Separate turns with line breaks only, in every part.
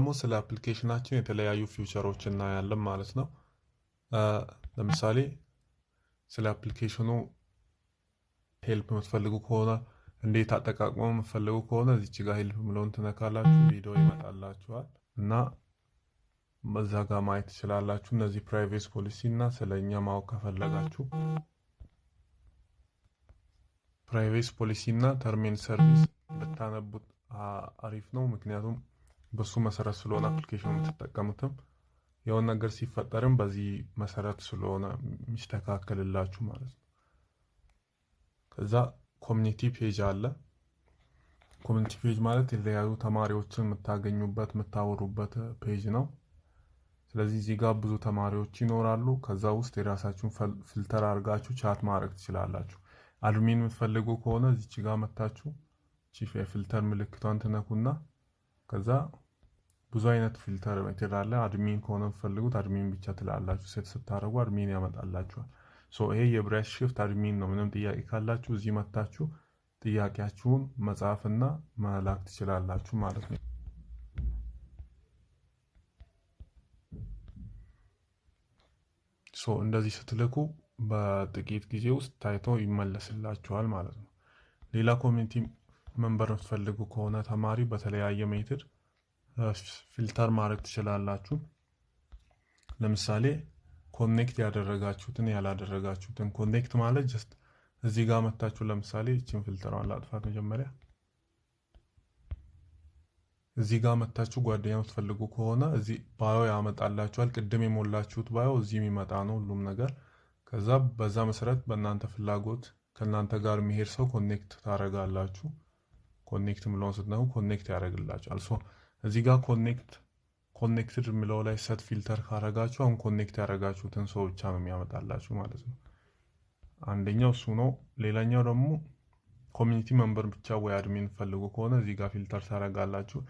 ደግሞ ስለ አፕሊኬሽናችን የተለያዩ ፊውቸሮች እናያለን ማለት ነው። ለምሳሌ ስለ አፕሊኬሽኑ ሄልፕ የምትፈልጉ ከሆነ እንዴት አጠቃቅሞ የምትፈልጉ ከሆነ እዚች ጋር ሄልፕ ምለውን ትነካላችሁ፣ ቪዲዮ ይመጣላችኋል እና በዛ ጋር ማየት ትችላላችሁ። እነዚህ ፕራይቬሲ ፖሊሲ እና ስለኛ ማወቅ ከፈለጋችሁ ፕራይቬሲ ፖሊሲ እና ተርሚን ሰርቪስ ብታነቡት አሪፍ ነው። ምክንያቱም በሱ መሰረት ስለሆነ አፕሊኬሽኑ የምትጠቀሙትም የሆነ ነገር ሲፈጠርም በዚህ መሰረት ስለሆነ የሚስተካከልላችሁ ማለት ነው። ከዛ ኮሚኒቲ ፔጅ አለ። ኮሚኒቲ ፔጅ ማለት የተለያዩ ተማሪዎችን የምታገኙበት የምታወሩበት ፔጅ ነው። ስለዚህ እዚህ ጋር ብዙ ተማሪዎች ይኖራሉ። ከዛ ውስጥ የራሳችሁን ፊልተር አድርጋችሁ ቻት ማድረግ ትችላላችሁ። አድሚን የምትፈልጉ ከሆነ እዚች ጋር መታችሁ ቺፍ የፊልተር ምልክቷን ትነኩና ከዛ ብዙ አይነት ፊልተር ሜተድ አለ። አድሚን ከሆነ የምትፈልጉት አድሚን ብቻ ትላላችሁ። ሴት ስታደርጉ አድሚን ያመጣላችኋል። ይሄ የብራይት ሽፍት አድሚን ነው። ምንም ጥያቄ ካላችሁ እዚህ መታችሁ ጥያቄያችሁን መጻፍና መላክ ትችላላችሁ ማለት ነው። እንደዚህ ስትልኩ በጥቂት ጊዜ ውስጥ ታይቶ ይመለስላችኋል ማለት ነው። ሌላ ኮሚኒቲ መንበር የምትፈልጉ ከሆነ ተማሪ በተለያየ ሜትድ ፊልተር ማድረግ ትችላላችሁ። ለምሳሌ ኮኔክት ያደረጋችሁትን ያላደረጋችሁትን። ኮኔክት ማለት ጀስት እዚህ ጋር መታችሁ ለምሳሌ እቺን ፊልተሯን ላጥፋት መጀመሪያ። እዚህ ጋር መታችሁ ጓደኛ የምትፈልጉ ከሆነ እዚህ ባዮ ያመጣላችኋል። ቅድም የሞላችሁት ባዮ እዚህ የሚመጣ ነው ሁሉም ነገር። ከዛ በዛ መሰረት በእናንተ ፍላጎት ከእናንተ ጋር የሚሄድ ሰው ኮኔክት ታደርጋላችሁ። ኮኔክት ምለውን ስትነኩ ኮኔክት ያደርግላችኋል። እዚህ ጋር ኮኔክትድ የሚለው ላይ ሰት ፊልተር ካረጋችሁ አሁን ኮኔክት ያደረጋችሁትን ሰው ብቻ ነው የሚያመጣላችሁ ማለት ነው። አንደኛው እሱ ነው። ሌላኛው ደግሞ ኮሚኒቲ መንበር ብቻ ወይ አድሚን ፈልጉ ከሆነ እዚህ ጋር ፊልተር ታረጋላችሁ።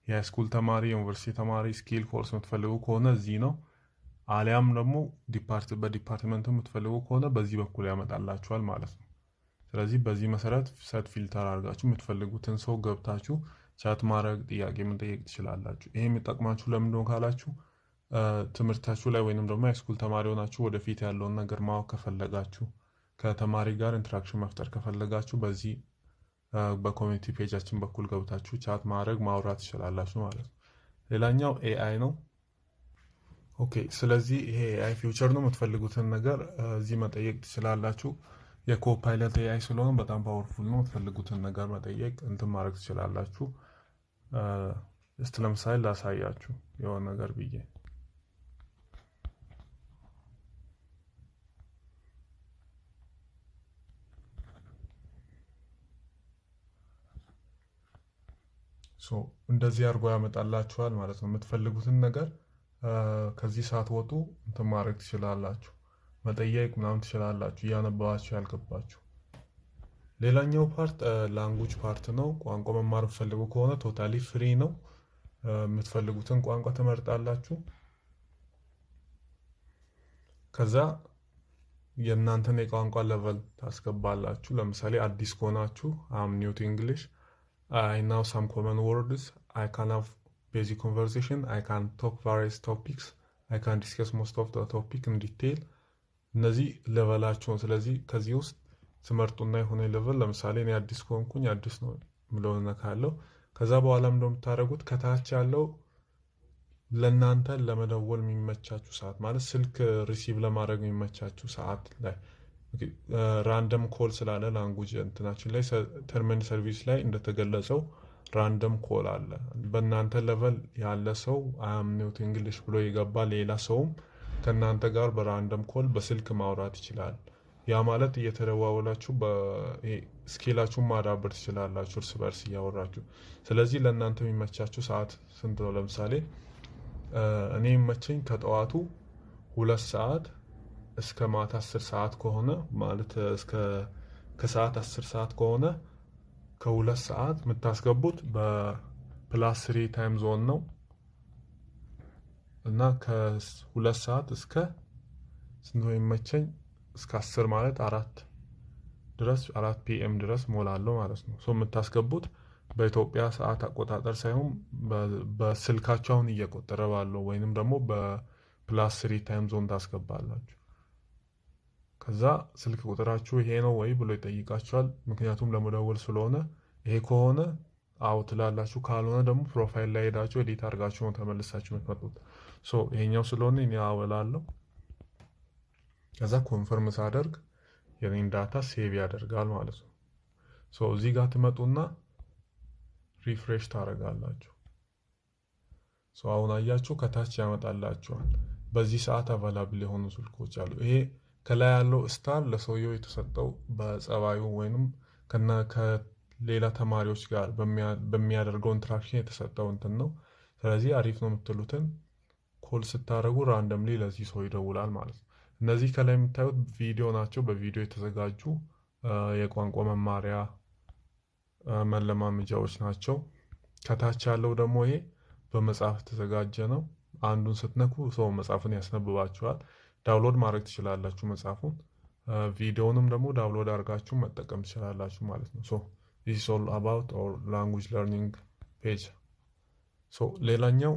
የሃይስኩል ተማሪ፣ ዩኒቨርሲቲ ተማሪ፣ ስኪል ኮርስ የምትፈልጉ ከሆነ እዚህ ነው። አሊያም ደግሞ በዲፓርትመንት የምትፈልጉ ከሆነ በዚህ በኩል ያመጣላችኋል ማለት ነው። ስለዚህ በዚህ መሰረት ሰት ፊልተር አድርጋችሁ የምትፈልጉትን ሰው ገብታችሁ ቻት ማድረግ ጥያቄ መጠየቅ ትችላላችሁ። ይሄ የሚጠቅማችሁ ለምንድነው ካላችሁ ትምህርታችሁ ላይ ወይንም ደግሞ ሃይስኩል ተማሪ ሆናችሁ ወደፊት ያለውን ነገር ማወቅ ከፈለጋችሁ ከተማሪ ጋር ኢንተራክሽን መፍጠር ከፈለጋችሁ በዚህ በኮሚኒቲ ፔጃችን በኩል ገብታችሁ ቻት ማድረግ ማውራት ትችላላችሁ ማለት ነው። ሌላኛው ኤአይ ነው። ኦኬ፣ ስለዚህ ይሄ ኤአይ ፊውቸር ነው። የምትፈልጉትን ነገር እዚህ መጠየቅ ትችላላችሁ። የኮፓይለት ኤአይ ስለሆነ በጣም ፓወርፉል ነው። የምትፈልጉትን ነገር መጠየቅ እንትን ማድረግ ትችላላችሁ። እስቲ ለምሳሌ ላሳያችሁ የሆነ ነገር ብዬ እንደዚህ አድርጎ ያመጣላችኋል ማለት ነው። የምትፈልጉትን ነገር ከዚህ ሳትወጡ እንትን ማድረግ ትችላላችሁ፣ መጠየቅ ምናምን ትችላላችሁ እያነበባችሁ ያልገባችሁ። ሌላኛው ፓርት ላንጉጅ ፓርት ነው። ቋንቋ መማር የምትፈልጉ ከሆነ ቶታሊ ፍሪ ነው። የምትፈልጉትን ቋንቋ ትመርጣላችሁ። ከዛ የእናንተን የቋንቋ ሌቨል ታስገባላችሁ። ለምሳሌ አዲስ ከሆናችሁ አም ኒው ቱ እንግሊሽ I know some common words. I can have basic conversation. I can talk various topics. I can discuss most of the topic in detail. እነዚህ ሌቨላችሁን ስለዚህ ከዚህ ውስጥ ትመርጡና የሆነ ሌቨል ለምሳሌ እኔ አዲስ ከሆንኩኝ አዲስ ነው ምለውን ነካለው። ከዛ በኋላ ምንድነው የምታደርጉት ከታች ያለው ለእናንተ ለመደወል የሚመቻችሁ ሰዓት ማለት ስልክ ሪሲቭ ለማድረግ የሚመቻችሁ ሰዓት ላይ ራንደም ኮል ስላለ ላንጉጅ እንትናችን ላይ ተርሚን ሰርቪስ ላይ እንደተገለጸው ራንደም ኮል አለ። በእናንተ ሌቨል ያለ ሰው አም ኒው ቱ እንግሊሽ ብሎ የገባ ሌላ ሰውም ከእናንተ ጋር በራንደም ኮል በስልክ ማውራት ይችላል። ያ ማለት እየተደዋወላችሁ በስኪላችሁን ማዳበር ትችላላችሁ እርስ በርስ እያወራችሁ። ስለዚህ ለእናንተ የሚመቻችሁ ሰዓት ስንት ነው? ለምሳሌ እኔ የሚመቸኝ ከጠዋቱ 2 ሰዓት እስከ ማታ 10 ሰዓት ከሆነ ማለት ከሰዓት 10 ሰዓት ከሆነ ከ2 ሰዓት የምታስገቡት በፕላስ 3 ታይም ዞን ነው እና ከ2 ሰዓት እስከ ስንት ነው የሚመቸኝ? እስከ 10 ማለት 4 ፒኤም ድረስ ሞላለሁ ማለት ነው። የምታስገቡት በኢትዮጵያ ሰዓት አቆጣጠር ሳይሆን በስልካችሁ አሁን እየቆጠረ ባለው ወይንም ደግሞ በፕላስ 3 ታይም ዞን ታስገባላችሁ። ከዛ ስልክ ቁጥራችሁ ይሄ ነው ወይ ብሎ ይጠይቃችኋል። ምክንያቱም ለመደወል ስለሆነ ይሄ ከሆነ አዎ ትላላችሁ። ካልሆነ ደግሞ ፕሮፋይል ላይ ሄዳችሁ ኤዲት አድርጋችሁ ነው ተመልሳችሁ የምትመጡት። ይሄኛው ስለሆነ እኔ አዎ እላለሁ። ከዛ ኮንፈርም ሳደርግ የኔን ዳታ ሴቭ ያደርጋል ማለት ነው። እዚህ ጋር ትመጡና ሪፍሬሽ ታደርጋላችሁ። አሁን አያችሁ ከታች ያመጣላችኋል። በዚህ ሰዓት አቫላብል የሆኑ ስልኮች አሉ። ይሄ ከላይ ያለው ስታር ለሰውየው የተሰጠው በጸባዩ ወይንም ከሌላ ተማሪዎች ጋር በሚያደርገው ኢንትራክሽን የተሰጠው እንትን ነው። ስለዚህ አሪፍ ነው የምትሉትን ኮል ስታደርጉ ራንደምሊ ለዚህ ሰው ይደውላል ማለት ነው። እነዚህ ከላይ የምታዩት ቪዲዮ ናቸው። በቪዲዮ የተዘጋጁ የቋንቋ መማሪያ መለማመጃዎች ናቸው። ከታች ያለው ደግሞ ይሄ በመጽሐፍ የተዘጋጀ ነው። አንዱን ስትነኩ ሰው መጽሐፍን ያስነብባችኋል። ዳውንሎድ ማድረግ ትችላላችሁ መጽሐፉን። ቪዲዮውንም ደግሞ ዳውንሎድ አድርጋችሁ መጠቀም ትችላላችሁ ማለት ነው። this is all about our language learning page። ሌላኛው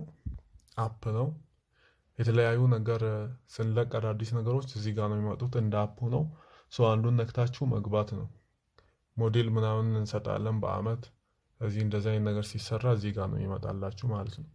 አፕ ነው። የተለያዩ ነገር ስንለቅ አዳዲስ ነገሮች እዚህ ጋር ነው የሚመጡት። እንደ አፑ ነው። አንዱን ነክታችሁ መግባት ነው። ሞዴል ምናምን እንሰጣለን በአመት። እዚህ እንደዚህ አይነት ነገር ሲሰራ እዚህ ጋር ነው ይመጣላችሁ ማለት ነው።